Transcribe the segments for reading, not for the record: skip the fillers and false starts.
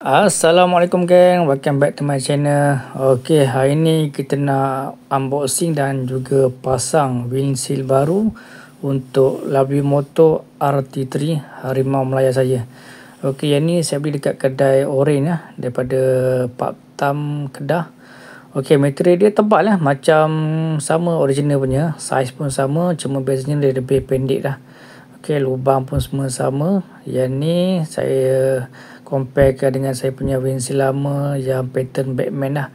Assalamualaikum geng, welcome back to my channel. Okay, hari ni kita nak unboxing dan juga pasang windshield baru untuk Lovely Motor RT3 Harimau Melaya saya. Okay, yang ni saya beli dekat kedai Orange daripada Pak Tam Kedah. Okay, material dia tebal lah, macam sama original punya, saiz pun sama, cuma bezanya dia lebih pendek lah. Okay, lubang pun semua sama. Yang ni saya comparekan dengan saya punya windshield lama yang pattern Batman lah.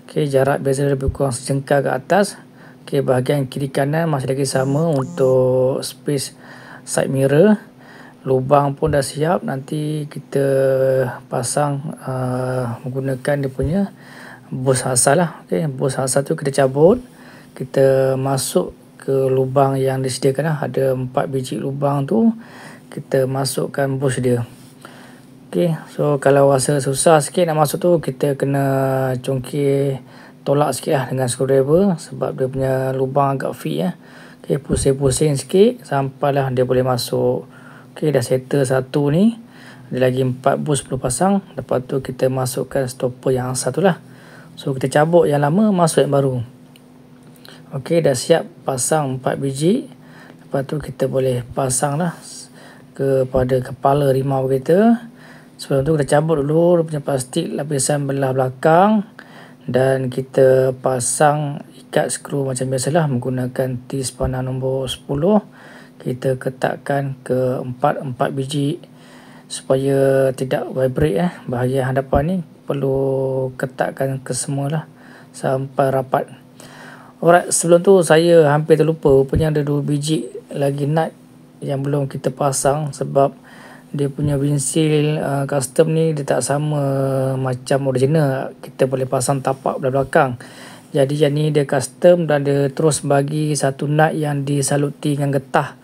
Okay, jarak beza lebih kurang sejengkal ke atas. Okay, bahagian kiri kanan masih lagi sama untuk space side mirror. Lubang pun dah siap, nanti kita pasang menggunakan dia punya bos asal lah. Okay, bos asal tu kita cabut, kita masuk ke lubang yang disediakan lah. Ada 4 biji lubang tu, kita masukkan bos dia. Okay, so kalau rasa susah sikit nak masuk tu, kita kena congkir tolak sikit lah dengan screwdriver, sebab dia punya lubang agak fit ya. Okay, pusing-pusing sikit sampailah dia boleh masuk. Okay, dah settle satu ni, ada lagi 4 bos perlu pasang. Lepas tu kita masukkan stopper yang satu lah. So kita cabut yang lama, masuk yang baru. Ok, dah siap pasang 4 biji. Lepas tu kita boleh pasang lah kepada kepala rimau kita. Sebelum tu kita cabut dulu dia punya plastik lapisan belah belakang, dan kita pasang ikat skru macam biasalah menggunakan T-spanner nombor 10. Kita ketatkan ke 4 biji supaya tidak vibrate bahagian hadapan ni. Perlu ketatkan ke semualah sampai rapat. Alright, sebelum tu saya hampir terlupa, rupanya ada 2 biji lagi nut yang belum kita pasang, sebab dia punya windshield custom ni dia tak sama macam original. Kita boleh pasang tapak belakang. Jadi yang ni dia custom dan dia terus bagi satu nut yang disaluti dengan getah.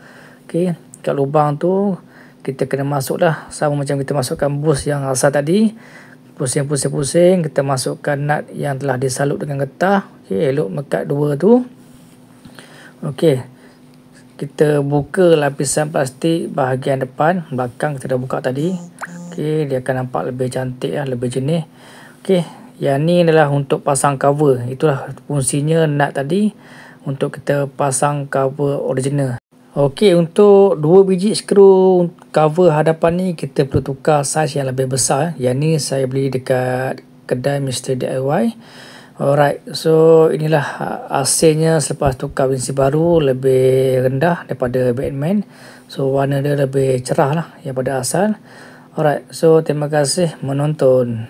Okey, kat lubang tu kita kena masuk lah, sama macam kita masukkan bos yang asal tadi. Pusing-pusing-pusing, kita masukkan nut yang telah disalut dengan getah. Okey, elok mekat dua tu. Okey, kita buka lapisan plastik bahagian depan, belakang kita dah buka tadi. Okey, dia akan nampak lebih cantik lah, lebih jernih. Okey, yang ni adalah untuk pasang cover. Itulah fungsinya nut tadi, untuk kita pasang cover original. Okey, untuk 2 biji skru cover hadapan ni kita perlu tukar saiz yang lebih besar. Yang ni saya beli dekat kedai Mr. DIY. Alright, so inilah hasilnya selepas tukar windshield baru, lebih rendah daripada Batman. So warna dia lebih cerah lah daripada asal. Alright, so terima kasih menonton.